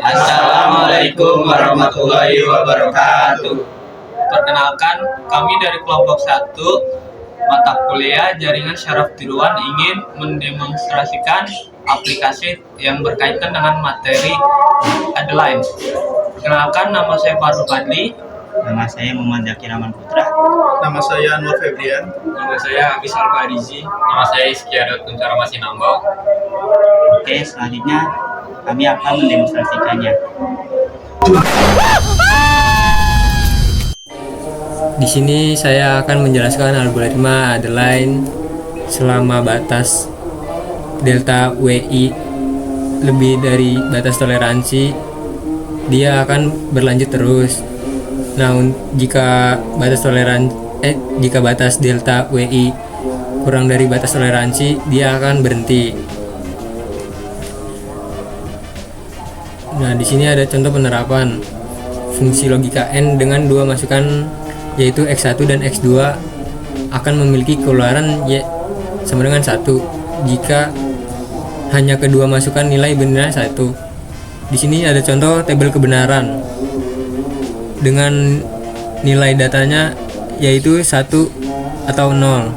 Assalamualaikum warahmatullahi wabarakatuh. Perkenalkan, kami dari kelompok 1 mata kuliah Jaringan Syaraf Tiruan ingin mendemonstrasikan aplikasi yang berkaitan dengan materi Adeline. Perkenalkan, nama saya Farul Fadli. Nama saya Muhammad Zakir Rahman Putra. Nama saya Anwar Febrian. Nama saya Abis Alfarizi. Nama saya Iskiadot Kuncara Masinambau. Oke, selanjutnya kami akan mendemonstrasikannya. Di sini saya akan menjelaskan algoritma Adeline selama batas delta WI lebih dari batas toleransi, dia akan berlanjut terus. Nah, jika batas delta WI kurang dari batas toleransi, dia akan berhenti. Nah, di sini ada contoh penerapan fungsi logika n dengan dua masukan yaitu x1 dan x2 akan memiliki keluaran y sama dengan 1 jika hanya kedua masukan nilai benar 1. Di sini ada contoh tabel kebenaran dengan nilai datanya yaitu 1 atau 0.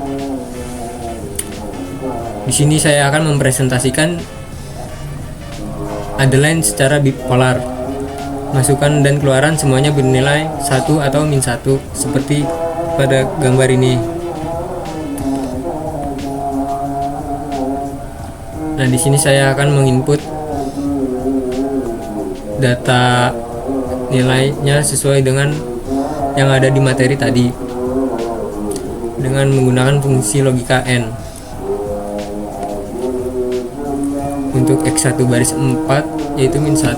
Di sini saya akan mempresentasikan Adeline secara bipolar. Masukan dan keluaran semuanya bernilai 1 atau min 1 seperti pada gambar ini. Nah, di sini saya akan menginput data nilainya sesuai dengan yang ada di materi tadi dengan menggunakan fungsi logika n. Untuk x1 baris 4 yaitu min 1,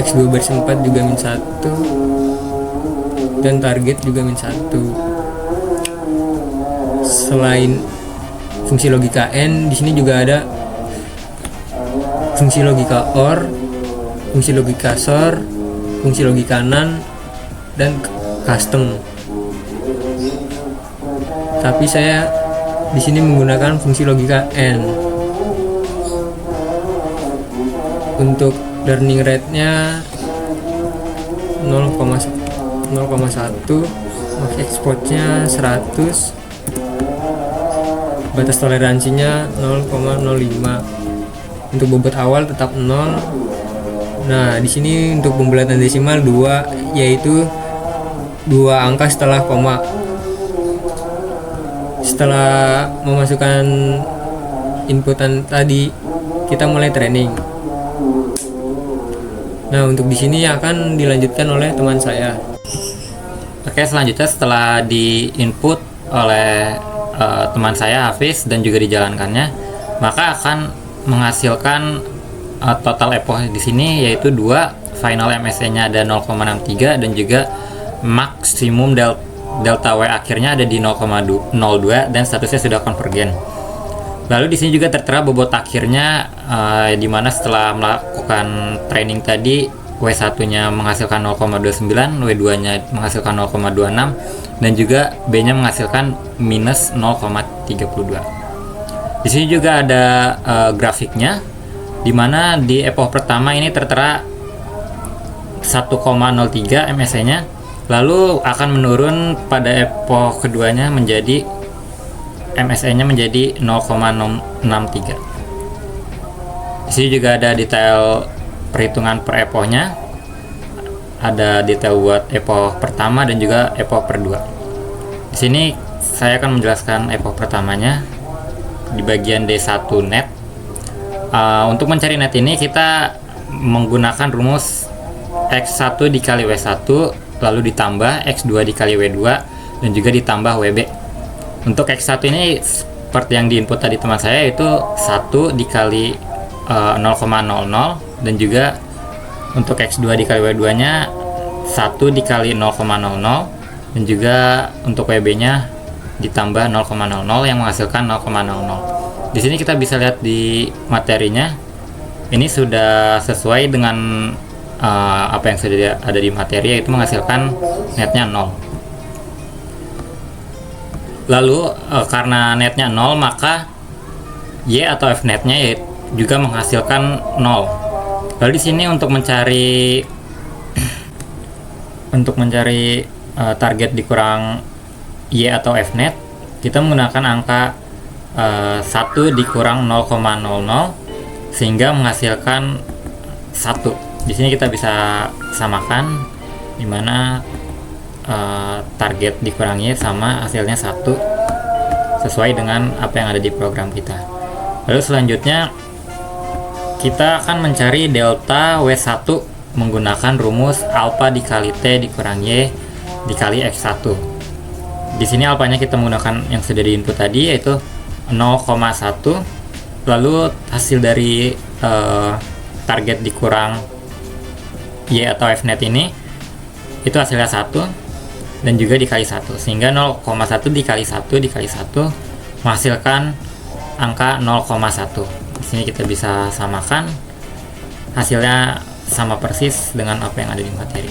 x2 baris 4 juga min 1, dan target juga min 1. Selain fungsi logika n, di sini juga ada fungsi logika OR, fungsi logika SOR, fungsi logika NaN, dan custom. Tapi saya di sini menggunakan fungsi logika n. Untuk learning rate-nya 0,1, max export-nya 100, batas toleransinya 0,05. Untuk bobot awal tetap 0. Nah, di sini untuk pembulatan desimal 2 yaitu 2 angka setelah koma. Setelah memasukkan inputan tadi, kita mulai training. Nah, untuk di sini akan dilanjutkan oleh teman saya. Oke, selanjutnya setelah di input oleh teman saya Hafiz dan juga dijalankannya, maka akan menghasilkan total epoch di sini yaitu 2, final MSE-nya ada 0,63 dan juga maksimum delta W akhirnya ada di 0,02 dan statusnya sudah konvergen. Lalu di sini juga tertera bobot akhirnya di mana setelah melakukan training tadi W1-nya menghasilkan 0,29, W2-nya menghasilkan 0,26 dan juga B-nya menghasilkan minus 0,32. Di sini juga ada grafiknya di mana di epoch pertama ini tertera 1,03 MSE-nya. Lalu akan menurun pada epoch keduanya menjadi MSE-nya menjadi 0,63. Di sini juga ada detail perhitungan per epochnya. Ada detail buat epoch pertama dan juga epoch kedua. Di sini saya akan menjelaskan epoch pertamanya di bagian D1 net. Untuk mencari net ini kita menggunakan rumus X1 dikali W1 lalu ditambah X2 dikali W2 dan juga ditambah WB. Untuk X1 ini seperti yang diinput tadi teman saya itu 1 dikali 0,00 dan juga untuk X2 dikali W2 nya 1 dikali 0,00 dan juga untuk WB nya ditambah 0,00 yang menghasilkan 0,00. Di sini kita bisa lihat di materinya ini sudah sesuai dengan apa yang sudah ada di materi, yaitu menghasilkan netnya 0. Lalu karena netnya 0 maka Y atau F netnya juga menghasilkan 0. Lalu di sini untuk mencari target dikurang Y atau Fnet, kita menggunakan angka 1 dikurang 0,00 sehingga menghasilkan 1. Di sini kita bisa samakan, dimana target dikurang Y sama hasilnya 1 sesuai dengan apa yang ada di program kita. Lalu selanjutnya kita akan mencari delta W1 menggunakan rumus alpha dikali T dikurang Y dikali X1. Di sini alpanya kita menggunakan yang sudah di input tadi, yaitu 0,1. Lalu hasil dari target dikurang Y atau Fnet ini itu hasilnya 1 dan juga dikali 1, sehingga 0,1 dikali 1 dikali 1 menghasilkan angka 0,1. Di sini kita bisa samakan, hasilnya sama persis dengan apa yang ada di materi.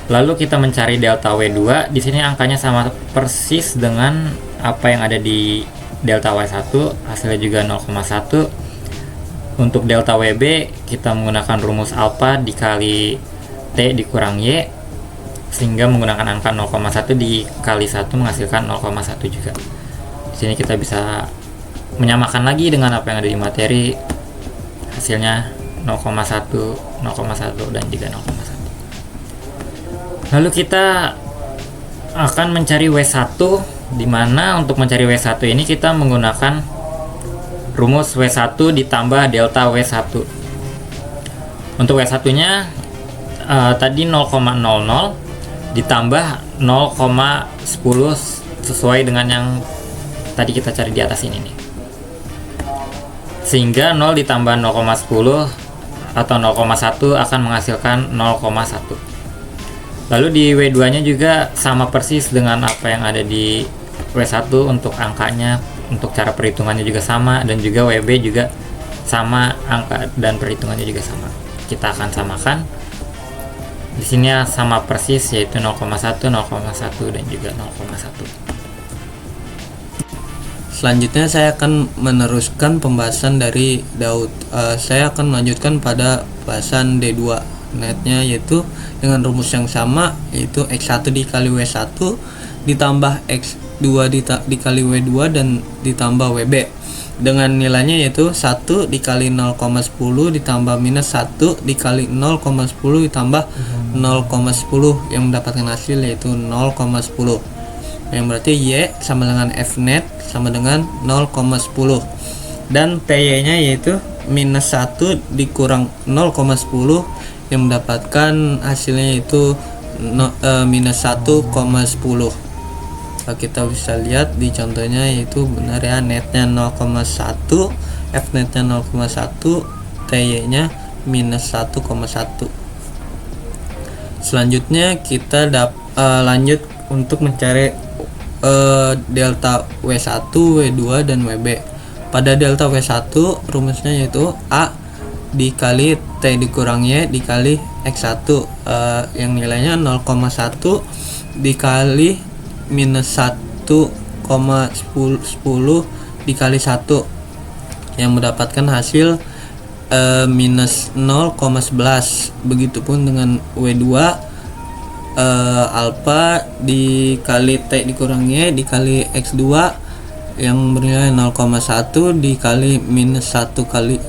Lalu kita mencari delta W2. Di sini angkanya sama persis dengan apa yang ada di delta W1, hasilnya juga 0,1. Untuk delta WB kita menggunakan rumus alpha dikali T dikurang Y, sehingga menggunakan angka 0,1 dikali 1 menghasilkan 0,1 juga. Di sini kita bisa menyamakan lagi dengan apa yang ada di materi, hasilnya 0,1, 0,1 dan juga 0,1. Lalu kita akan mencari W1, di mana untuk mencari W1 ini kita menggunakan rumus W1 ditambah delta W1. Untuk W1 nya tadi 0,00 ditambah 0,10 sesuai dengan yang tadi kita cari di atas ini nih. Sehingga 0 ditambah 0,10 atau 0,1 akan menghasilkan 0,1. Lalu di W2 nya juga sama persis dengan apa yang ada di W1 untuk angkanya, untuk cara perhitungannya juga sama, dan juga WB juga sama, angka dan perhitungannya juga sama. Kita akan samakan. Di sini sama persis, yaitu 0,1, 0,1 dan juga 0,1. Selanjutnya saya akan meneruskan pembahasan dari Daud. Saya akan melanjutkan pada bahasan D2 netnya, yaitu dengan rumus yang sama, yaitu X1 dikali W1 ditambah X2 dikali W2 dan ditambah WB dengan nilainya yaitu 1 dikali 0,10 ditambah minus 1 dikali 0,10 ditambah 0,10 yang mendapatkan hasil yaitu 0,10, yang berarti Y sama dengan Fnet sama dengan 0,10 dan TY nya yaitu minus 1 dikurang 0,10 yang mendapatkan hasilnya yaitu minus 1,10. Kita bisa lihat di contohnya, yaitu benar ya, netnya 0,1, Fnetnya 0,1, TY nya minus 1,1. Selanjutnya kita lanjut untuk mencari delta W1, W2 dan WB. Pada delta W1 rumusnya yaitu A dikali T dikurang Y dikali X1, yang nilainya 0,1 dikali minus 1,10 dikali 1 yang mendapatkan hasil minus 0,11. Begitupun dengan W2, alpha dikali T dikurang Y dikali X2 yang bernilai 0,1 dikali minus 1 kali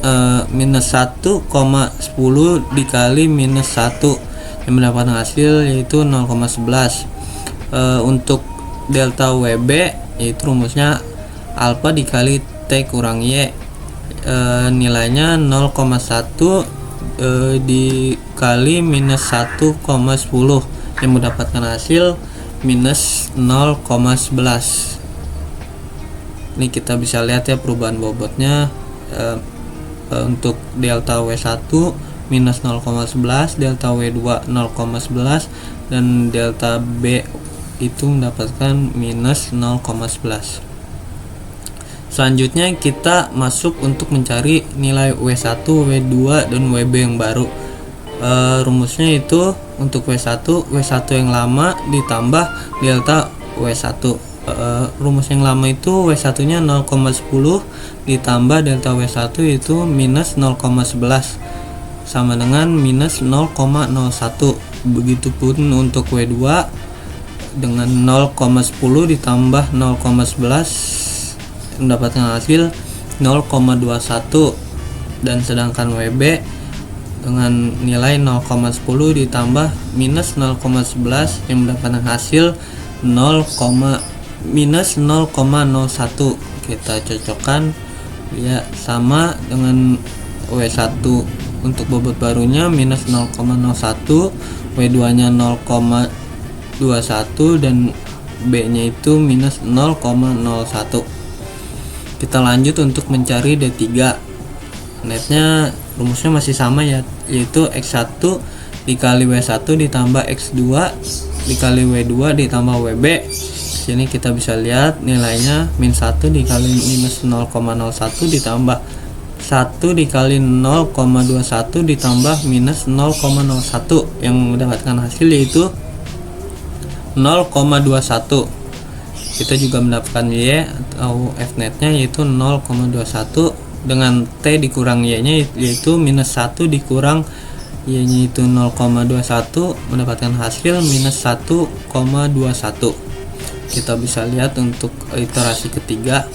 minus 1,10 dikali minus 1 yang mendapatkan hasil yaitu 0,11. Untuk delta WB yaitu rumusnya alpha dikali T kurang Y, nilainya 0,1 dikali minus 1,10 yang mendapatkan hasil minus 0,11. Ini kita bisa lihat ya perubahan bobotnya. Untuk delta W1 minus 0,11, delta W2 0,11 dan delta B itu mendapatkan minus 0,11. Selanjutnya kita masuk untuk mencari nilai W1, W2 dan WB yang baru. Rumusnya itu untuk W1 yang lama ditambah delta W1. rumus yang lama itu W1 nya 0,10 ditambah delta W1 itu minus 0,11 sama dengan minus 0,01. Begitupun untuk W2 dengan 0,10 ditambah 0,11 mendapatkan hasil 0,21, dan sedangkan WB dengan nilai 0,10 ditambah minus 0,11 yang mendapatkan hasil minus 0,01. Kita cocokkan ya, sama dengan W1 untuk bobot barunya minus 0,01, W2 nya 0,21 dan B nya itu minus 0,01. Kita lanjut untuk mencari D3. Netnya rumusnya masih sama ya, yaitu X1 dikali W1 ditambah X2 dikali W2 ditambah WB. Sini kita bisa lihat nilainya min 1 dikali minus 0,01 ditambah 1 dikali 0,21 ditambah minus 0,01 yang mendapatkan hasil yaitu 0,21. Kita juga mendapatkan Y atau F netnya yaitu 0,21 dengan T dikurang Y nya yaitu minus 1 dikurang Y nya itu 0,21 mendapatkan hasil minus 1,21. Kita bisa lihat untuk iterasi ketiga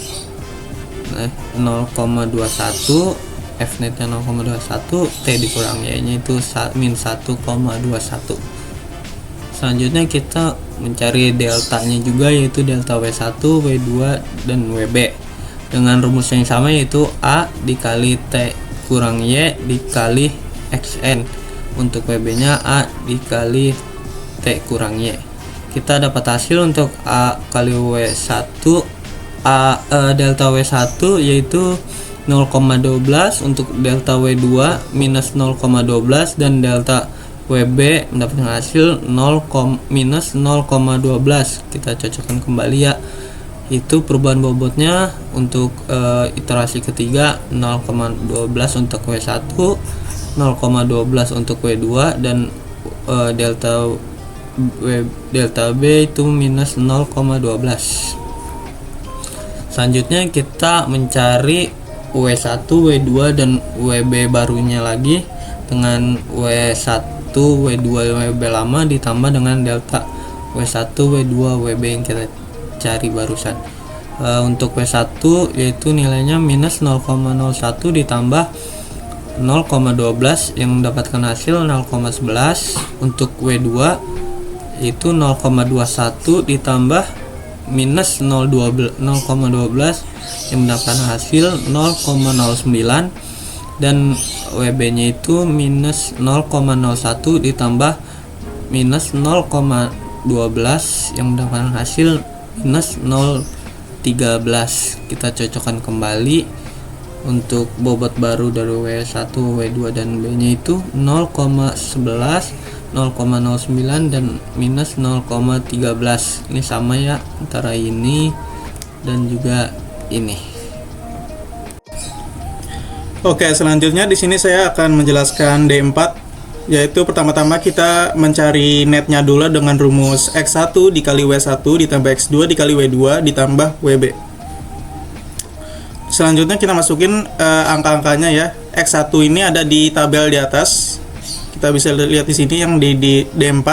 0,21, F netnya 0,21, T dikurang Y nya itu min 1,21. Selanjutnya kita mencari deltanya juga yaitu delta W1, W2 dan WB dengan rumus yang sama yaitu A dikali T kurang Y dikali XN. Untuk WB nya A dikali T kurang Y. Kita dapat hasil untuk A kali W1 delta W1 yaitu 0,12, untuk delta W2 minus 0,12 dan delta WB mendapatkan hasil minus 0,12. Kita cocokkan kembali ya, itu perubahan bobotnya untuk iterasi ketiga 0,12 untuk W1, 0,12 untuk W2 dan delta B itu minus 0,12. Selanjutnya kita mencari W1, W2 dan WB barunya lagi dengan W1, W2, WB lama ditambah dengan delta W1, W2, WB yang kita cari barusan. Untuk W1 yaitu nilainya minus 0,01 ditambah 0,12 yang mendapatkan hasil 0,11. Untuk W2 itu 0,21 ditambah minus 0,12 yang mendapatkan hasil 0,09, dan WB nya itu minus 0,01 ditambah minus 0,12 yang mendapatkan hasil minus 0,13. Kita cocokkan kembali untuk bobot baru dari W1, W2 dan B nya itu 0,11, 0,09 dan minus 0,13. Ini sama ya antara ini dan juga ini. Oke, selanjutnya di sini saya akan menjelaskan D4, yaitu pertama-tama kita mencari netnya dulu dengan rumus X1 dikali W1 ditambah X2 dikali W2 ditambah WB. Selanjutnya kita masukin angka-angkanya ya. X1 ini ada di tabel di atas. Kita bisa lihat di sini yang di D4,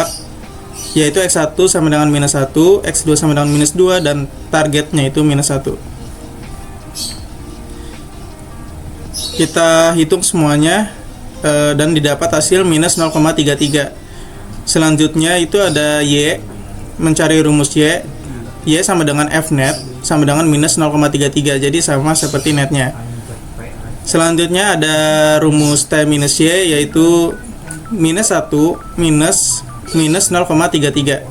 yaitu X1 sama dengan minus 1, X2 sama dengan minus 2 dan targetnya itu minus 1. Kita hitung semuanya dan didapat hasil minus 0,33. Selanjutnya itu ada Y, mencari rumus Y sama dengan F net sama dengan minus 0,33, jadi sama seperti netnya. Selanjutnya ada rumus T minus Y yaitu minus 1 minus 0,33.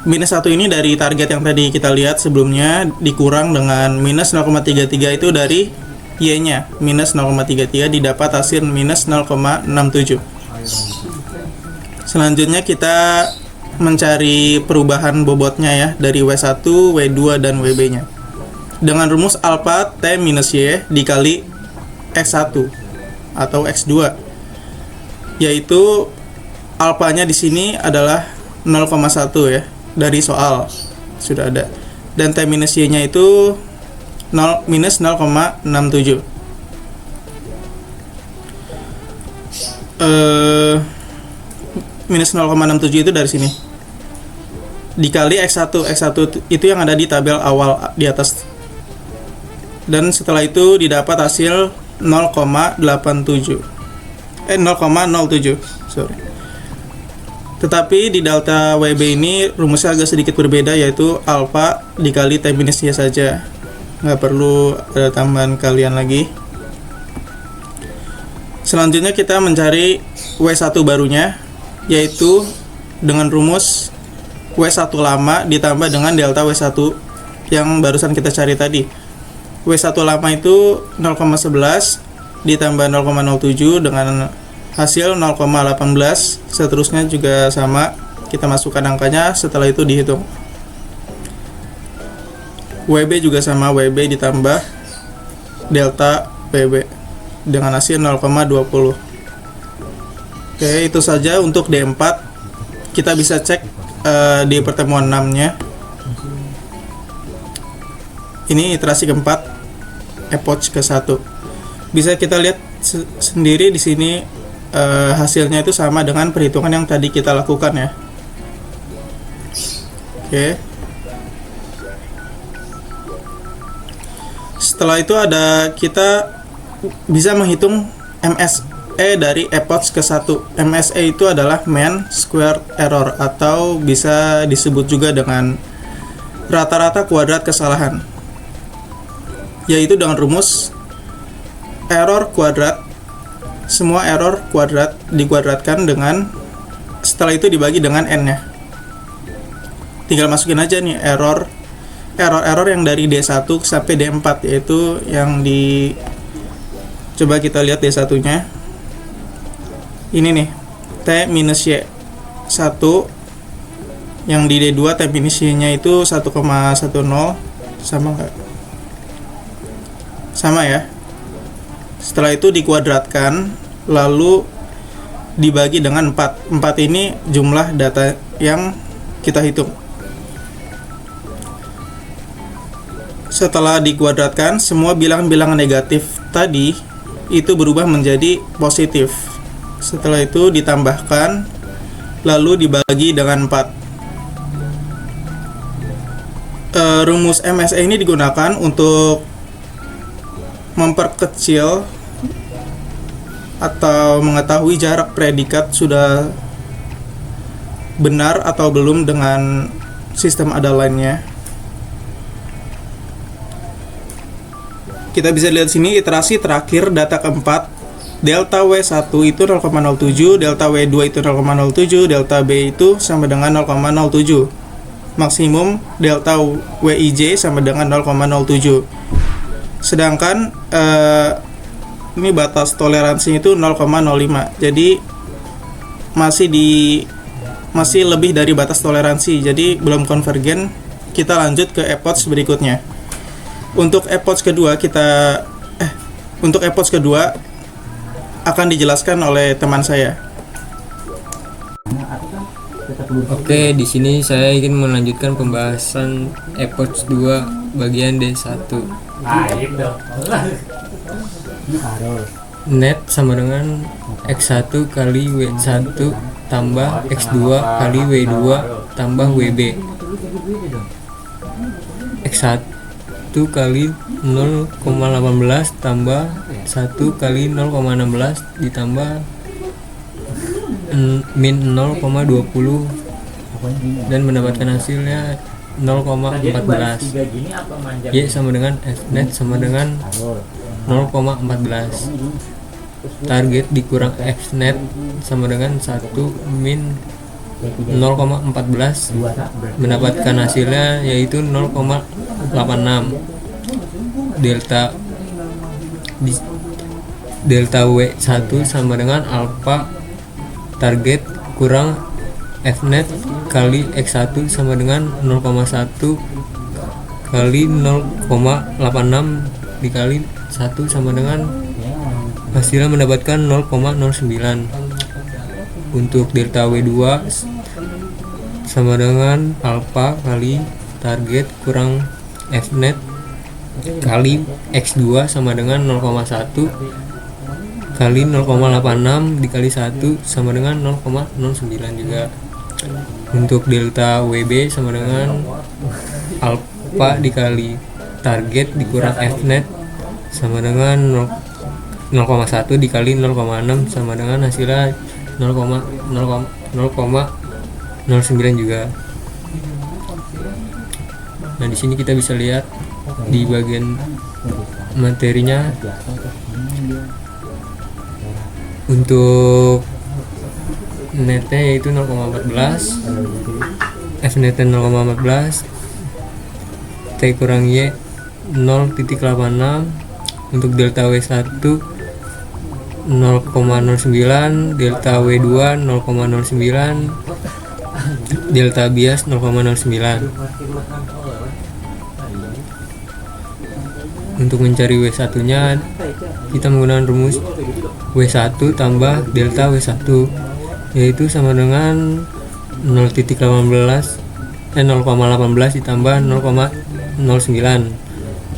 Minus 1 ini dari target yang tadi kita lihat sebelumnya, dikurang dengan minus 0,33 itu dari Y nya minus 0,33, didapat hasil minus 0,67. Selanjutnya kita mencari perubahan bobotnya ya dari W1, W2 dan WB nya dengan rumus alpha T minus Y dikali X1 atau X2, yaitu alfanya di sini adalah 0,1 ya dari soal. sudah ada. Dan T minus Y-nya itu minus 0,67. Minus 0,67 itu dari sini dikali X1 itu yang ada di tabel awal di atas, dan setelah itu didapat hasil 0,07, sorry. Tetapi di delta WB ini rumusnya agak sedikit berbeda, yaitu alfa dikali T minus Y saja, nggak perlu ada tambahan kalian lagi. Selanjutnya kita mencari W1 barunya, yaitu dengan rumus W1 lama ditambah dengan delta W1 yang barusan kita cari tadi. W1 lama itu 0,11 ditambah 0,07 dengan hasil 0,18. Seterusnya juga sama, kita masukkan angkanya, setelah itu dihitung. WB juga sama, WB ditambah delta WB dengan hasil 0,20. Oke, itu saja untuk D4. Kita bisa cek di pertemuan 6-nya. Ini iterasi keempat, epoch ke-1. Bisa kita lihat sendiri di sini, hasilnya itu sama dengan perhitungan yang tadi kita lakukan ya. Oke. Setelah itu kita bisa menghitung MSE dari epoch ke-1. MSE itu adalah mean squared error, atau bisa disebut juga dengan rata-rata kuadrat kesalahan, yaitu dengan rumus error kuadrat. Semua error kuadrat dikuadratkan dengan, setelah itu dibagi dengan n-nya. Tinggal masukin aja nih error yang dari D1 sampai D4, yaitu yang coba kita lihat D1-nya. Ini nih, T minus Y 1, yang di D2 T minus Y-nya itu 1,10. Sama nggak? Sama ya. Setelah itu dikuadratkan, lalu dibagi dengan 4. 4 ini jumlah data yang kita hitung. Setelah dikuadratkan, semua bilangan-bilangan negatif tadi itu berubah menjadi positif. Setelah itu ditambahkan, lalu dibagi dengan 4. Rumus MSE ini digunakan untuk memperkecil atau mengetahui jarak predikat sudah benar atau belum dengan sistem ada lainnya. Kita bisa lihat sini iterasi terakhir data keempat, delta W1 itu 0,07, delta W2 itu 0,07, delta B itu sama dengan 0,07. Maksimum delta WIJ sama dengan 0,07. Sedangkan ini batas toleransinya itu 0,05. Jadi masih lebih dari batas toleransi. Jadi belum konvergen. Kita lanjut ke epoch berikutnya. Untuk epoch kedua akan dijelaskan oleh teman saya. Oke, di sini saya ingin melanjutkan pembahasan epoch 2 bagian D1. Net sama dengan X1 kali W1 tambah X2 kali W2 tambah WB. X1 kali 0,18 tambah 1 kali 0,16 ditambah min 0,20 dan mendapatkan hasilnya 0,14. Y sama dengan F net sama dengan 0,14. Target dikurang F net sama dengan 1 min 0,14, mendapatkan hasilnya yaitu 0,86. Delta W1 sama dengan alpha target kurang F net kali X1 sama dengan 0,1 kali 0,86 dikali 1 sama dengan hasilnya mendapatkan 0,09. Untuk delta W2 sama dengan alpha kali target kurang Fnet kali X2 sama dengan 0,1 kali 0,86 dikali 1 sama dengan 0,09 juga. Untuk delta WB sama dengan alpha dikali target dikurang Fnet sama dengan 0,1 dikali 0,6 sama dengan hasilnya 0,09 juga. Nah, di sini kita bisa lihat di bagian materinya untuk netnya yaitu 0,14, Fnet 0,14, T kurang Y 0,86, untuk delta W1 0,09, delta W2 0,09, delta bias 0,09. Untuk mencari W1 nya kita menggunakan rumus W1 tambah delta W1, yaitu sama dengan 0,18 ditambah 0,09,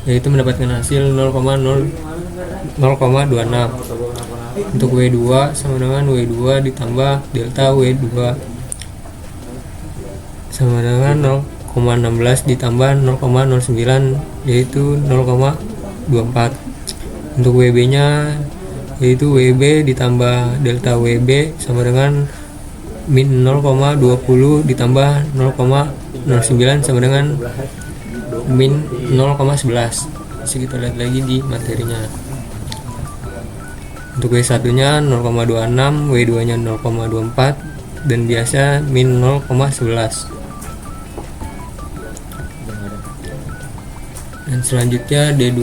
yaitu mendapatkan hasil 0,26. Untuk W2 sama dengan W2 ditambah delta W2 sama dengan 0,16 ditambah 0,09, yaitu 0,24. Untuk WB nya yaitu WB ditambah delta WB sama dengan min 0,20 ditambah 0,09 sama dengan min 0,11. Bisa kita lihat lagi di materinya. Untuk W1 nya 0,26, W2 nya 0,24, dan biasa min 0,11. Dan selanjutnya D2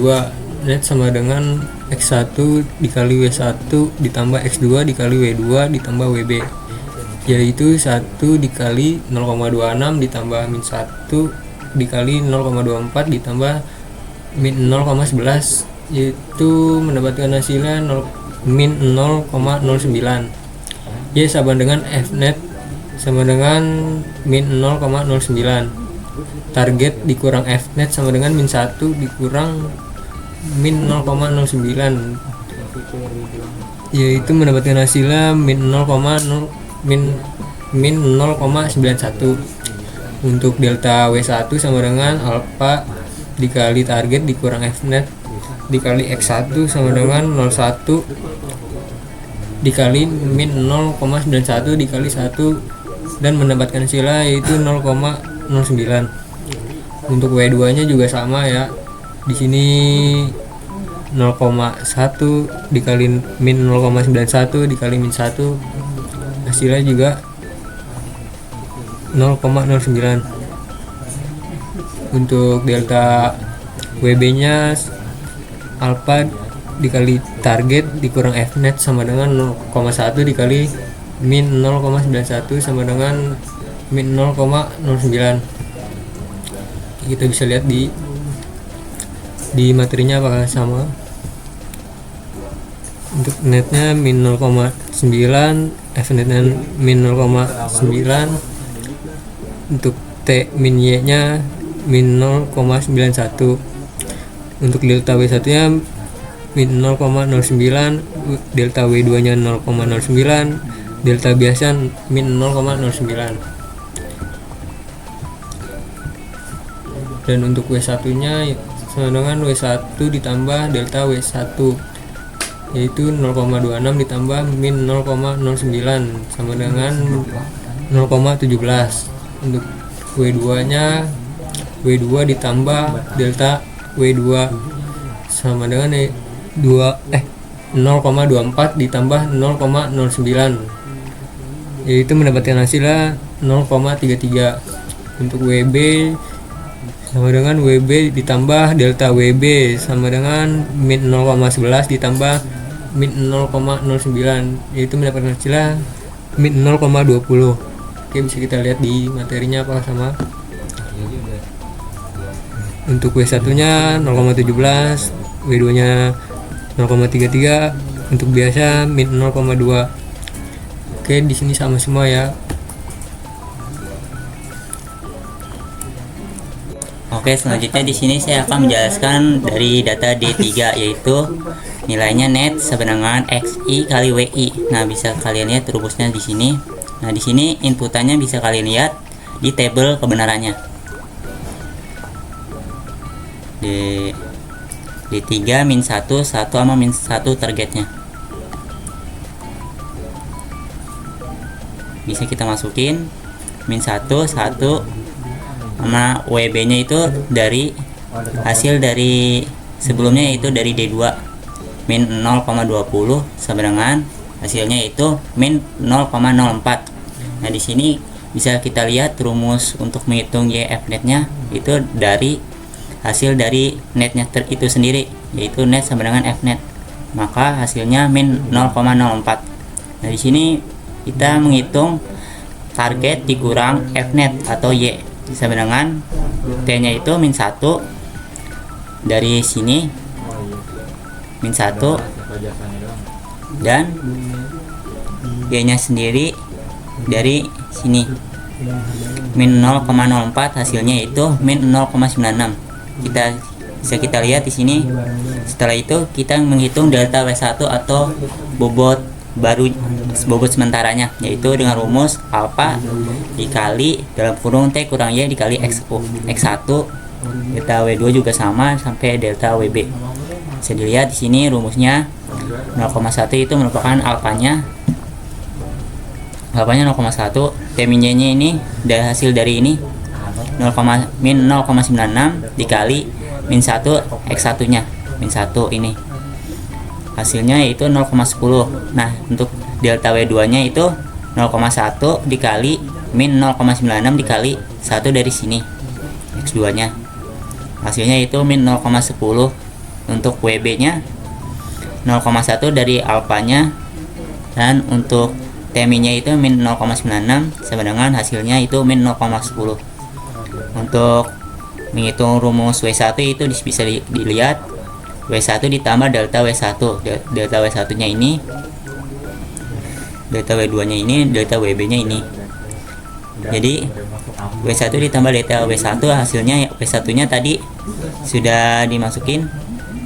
net sama dengan X1 dikali W1 ditambah X2 dikali W2 ditambah WB, yaitu 1 dikali 0,26 ditambah min 1 dikali 0,24 ditambah min 0,11, yaitu mendapatkan hasilnya min 0,09. Y sama dengan Fnet sama dengan min 0,09. Target dikurang Fnet sama dengan min 1 dikurang min 0,09, yaitu mendapatkan hasilnya min 0,91. Untuk delta W1 sama dengan alpha dikali target dikurang Fnet dikali X1 sama dengan 01 dikali min 0,91 dikali 1, dan mendapatkan hasilnya yaitu 0,09. Untuk W2 nya juga sama ya. Di sini 0,1 dikali min 0,91 dikali min 1, hasilnya juga 0,09. Untuk delta WB nya alpha dikali target dikurang Fnet sama dengan 0,1 dikali min 0,91 sama dengan min 0,09. Kita bisa lihat di materinya apakah sama. Untuk netnya min 0,9, Fnet nya min 0,9, untuk T min Y nya min 0,91. Untuk delta W1 nya min 0,09, delta W2 nya 0,09, delta biasa min 0,09. Dan untuk W1 nya sama dengan W1 ditambah delta W1, yaitu 0,26 ditambah min 0,09 sama dengan 0,17. Untuk W2 nya W2 ditambah delta W2 sama dengan 0,24 ditambah 0,09, yaitu mendapatkan hasilnya 0,33. Untuk WB sama dengan WB ditambah delta WB sama dengan min 0,11 ditambah min 0,09, yaitu mendapatkan hasilnya min 0,20. Oke, bisa kita lihat di materinya apakah sama. Untuk W1 nya 0,17, W2 nya 0,33, untuk biasa min 0,2. Oke, di sini sama semua ya. Oke, selanjutnya di sini saya akan menjelaskan dari data D3, yaitu nilainya net sama dengan XI kali WI. Nah, bisa kalian lihat rumusnya di sini. Nah, di sini inputannya bisa kalian lihat di tabel kebenarannya. D3 min 1 sama min 1 targetnya. Bisa kita masukin min 1 sama WB nya itu dari hasil dari sebelumnya, yaitu dari D2 min 0,20 sama dengan hasilnya itu min 0,04. Nah, di sini bisa kita lihat rumus untuk menghitung YF netnya itu dari hasil dari netnya itu sendiri, yaitu net sama dengan F net, maka hasilnya min 0,04. Nah, di sini kita menghitung target dikurang F net atau Y sama dengan T nya itu min 1 dari sini, min 1, dan Y nya sendiri dari sini min 0,04, hasilnya itu min 0,96. Kita lihat di sini. Setelah itu kita menghitung delta W1 atau bobot sementaranya, yaitu dengan rumus alfa dikali dalam kurung T kurang Y dikali X1. Delta W2 juga sama sampai delta WB. Bisa dilihat di sini rumusnya 0,1 itu merupakan alfanya 0,1. T min Y nya ini dari hasil dari ini min 0,96 dikali min 1 X1 nya min 1 ini, hasilnya yaitu 0,10. Nah, untuk delta W2 nya itu 0,1 dikali min 0,96 dikali 1 dari sini X2 nya, hasilnya itu min 0,10. Untuk WB nya 0,1 dari alfanya, dan untuk T min nya itu min 0,96 sama dengan hasilnya itu min 0,10. Untuk menghitung rumus W1 itu bisa dilihat W1 ditambah delta W1. Delta W1 nya ini, delta W2 nya ini, delta WB nya ini. Jadi W1 ditambah delta W1, hasilnya W1 nya tadi sudah dimasukin.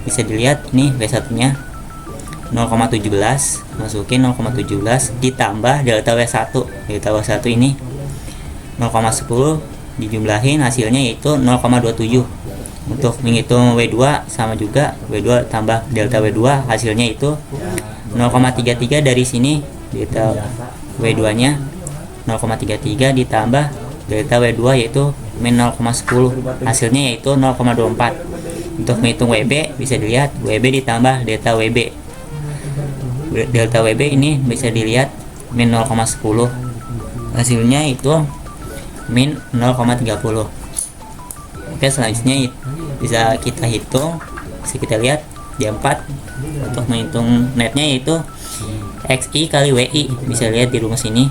Bisa dilihat ini W1 nya 0,17, masukin 0,17 ditambah delta W1. Delta W1 ini 0,10 dijumlahin, hasilnya yaitu 0,27. Untuk menghitung W2 sama juga, W2 tambah delta W2, hasilnya itu 0,33 dari sini. Delta W2 nya 0,33 ditambah delta W2 yaitu min 0,10, hasilnya yaitu 0,24. Untuk menghitung WB bisa dilihat WB ditambah delta WB. Delta WB ini bisa dilihat min 0,10, hasilnya itu min 0,30. Oke, selanjutnya bisa kita hitung, bisa kita lihat di 4. Untuk menghitung netnya yaitu XI kali WI, bisa lihat di rumus ini.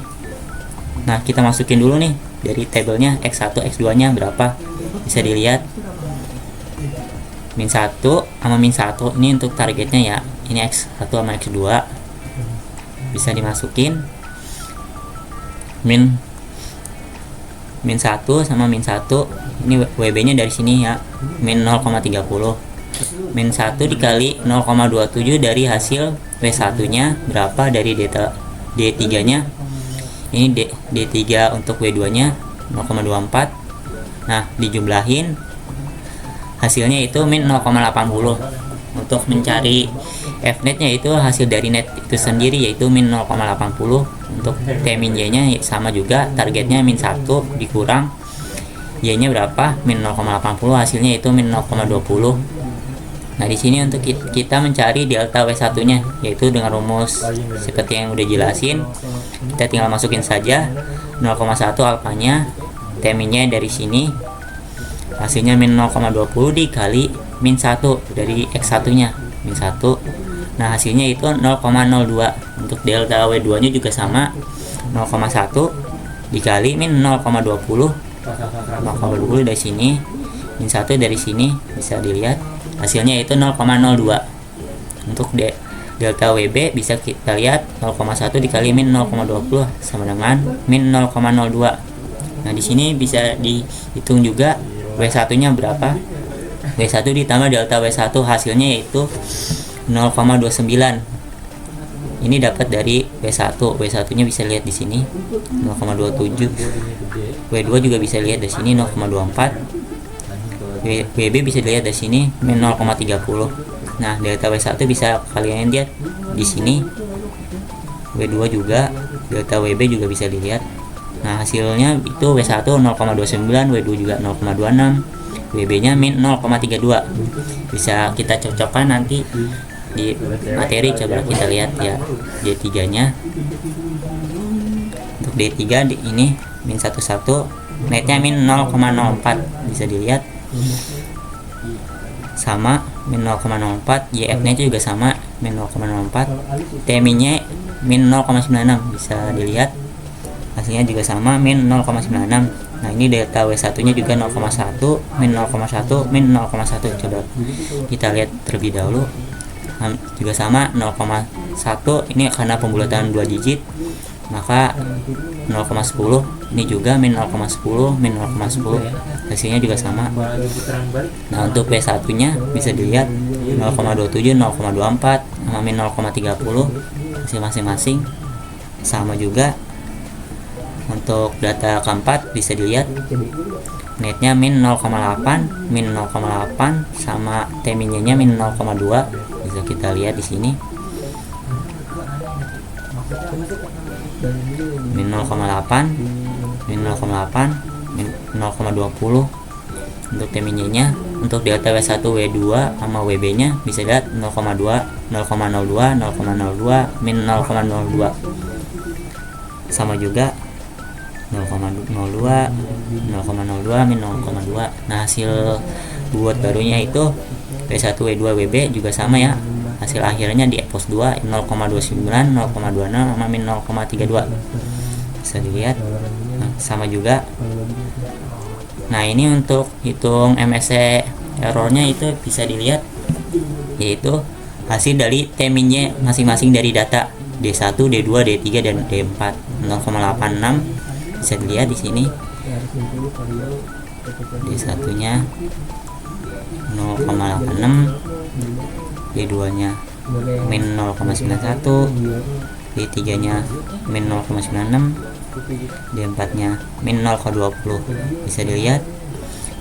Nah, kita masukin dulu nih dari tabelnya X1 X2 nya berapa, bisa dilihat min 1 sama min 1 ini untuk targetnya ya, ini X1 sama X2 bisa dimasukin min 1 sama min 1, ini WB nya dari sini ya, min 0,30. Min 1 dikali 0,27 dari hasil W1 nya berapa, dari D3 nya ini D3 untuk W2 nya 0,24. Nah, dijumlahin hasilnya itu min 0,80. Untuk mencari F net nya itu hasil dari net itu sendiri yaitu min 0,80. Untuk T min Y nya sama juga, targetnya min 1 dikurang Y nya berapa, min 0,80, hasilnya itu min 0,20. Nah, di sini untuk kita mencari delta W1 nya, yaitu dengan rumus seperti yang udah jelasin, kita tinggal masukin saja 0,1 alfanya, T min nya dari sini, hasilnya min 0,20 dikali min 1 dari X1 nya min 1. Nah, hasilnya itu 0,02. Untuk delta W2 nya juga sama, 0,1 dikali min 0,20 dari sini, min 1 dari sini, bisa dilihat hasilnya itu 0,02. Untuk delta WB bisa kita lihat 0,1 dikali min 0,20 sama dengan min 0,02. Nah, di sini bisa dihitung juga W1 nya berapa? W1 ditambah delta W1 hasilnya yaitu 0,29. Ini dapat dari W1. W1 nya bisa lihat di sini 0,27. W2 juga bisa lihat di sini 0,24. WB bisa dilihat dari sini min 0,30. Nah, delta W1 bisa kalian lihat di sini. W2 juga, delta WB juga bisa dilihat. Nah, hasilnya itu W1 0,29, W2 juga 0,26, WB-nya min 0,32. Bisa kita cocokkan nanti di materi. Coba kita lihat ya D3-nya. Untuk D3 ini min 11, netnya min 0,04 bisa dilihat. Sama min 0,04, YF-nya juga sama min 0,04, TMI-nya min 0,96 bisa dilihat. Hasilnya juga sama min 0,96. Nah, ini delta W1 nya juga 0,1, min 0,1, min 0,1. Coba kita lihat terlebih dahulu. Juga sama 0,1. Ini karena pembulatan 2 digit, maka 0,10. Ini juga min 0,10, min 0,10. Hasilnya juga sama. Nah, untuk W1 nya bisa dilihat 0,27, 0,24 sama min 0,30 hasil masing-masing sama juga. Untuk data keempat bisa dilihat netnya min 0,8, min 0,8 sama TMI-nya min 0,2. Bisa kita lihat di sini. Min 0,8, min 0,8, min 0,20 untuk TMI-nya. Untuk delta W1, W2 sama WB-nya bisa lihat 0,2, 0,02, 0,02, min 0,02 sama juga 0,02, 0,02, min 0,2. Nah, hasil buat barunya itu W1, W2, WB juga sama ya. Hasil akhirnya di EPOS 2 0,29, 0,26 sama min 0,32 bisa dilihat. Nah, sama juga. Nah, ini untuk hitung MSE errornya itu bisa dilihat, yaitu hasil dari TMI-nya masing-masing dari data D1, D2, D3 dan D4 0,86 bisa dilihat di sini. D1 nya 0,86, D2 nya min 0,91, D3 nya min 0,96, D4 nya min 0,20 bisa dilihat.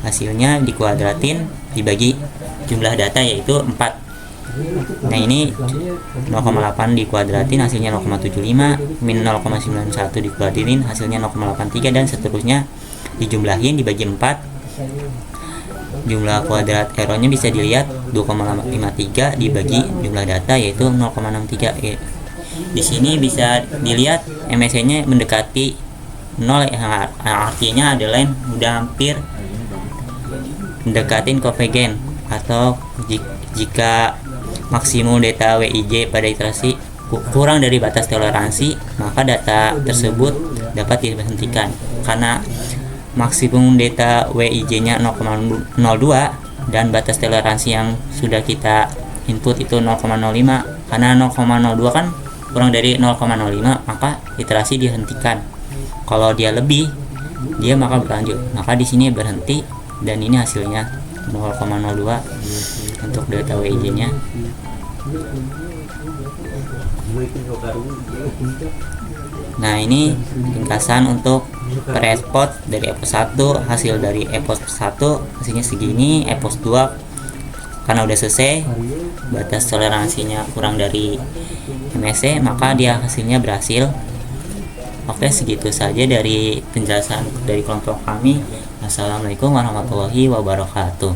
Hasilnya dikuadratin dibagi jumlah data yaitu 4. Nah, ini 0,8 dikuadratin hasilnya 0,75, min 0,91 dikuadratin hasilnya 0,83 dan seterusnya dijumlahin dibagi 4. Jumlah kuadrat errornya bisa dilihat 2,53 dibagi jumlah data yaitu 0,63. Di sini bisa dilihat MSE-nya mendekati 0, yang artinya adalah udah hampir mendekatin konvergen, atau jika maksimum data WIJ pada iterasi kurang dari batas toleransi, maka data tersebut dapat dihentikan. Karena maksimum data WIJ-nya 0,02 dan batas toleransi yang sudah kita input itu 0,05. Karena 0,02 kan kurang dari 0,05, maka iterasi dihentikan. Kalau dia lebih, dia maka berlanjut. Maka di sini berhenti dan ini hasilnya 0,02 untuk data WIJ-nya. Nah, ini ringkasan untuk pre-EPOS dari EPOS 1. Hasil dari EPOS 1 hasilnya segini. EPOS 2 karena udah selesai, batas toleransinya kurang dari MSE, maka dia hasilnya berhasil. Oke, segitu saja dari penjelasan dari kelompok kami. Assalamualaikum warahmatullahi wabarakatuh.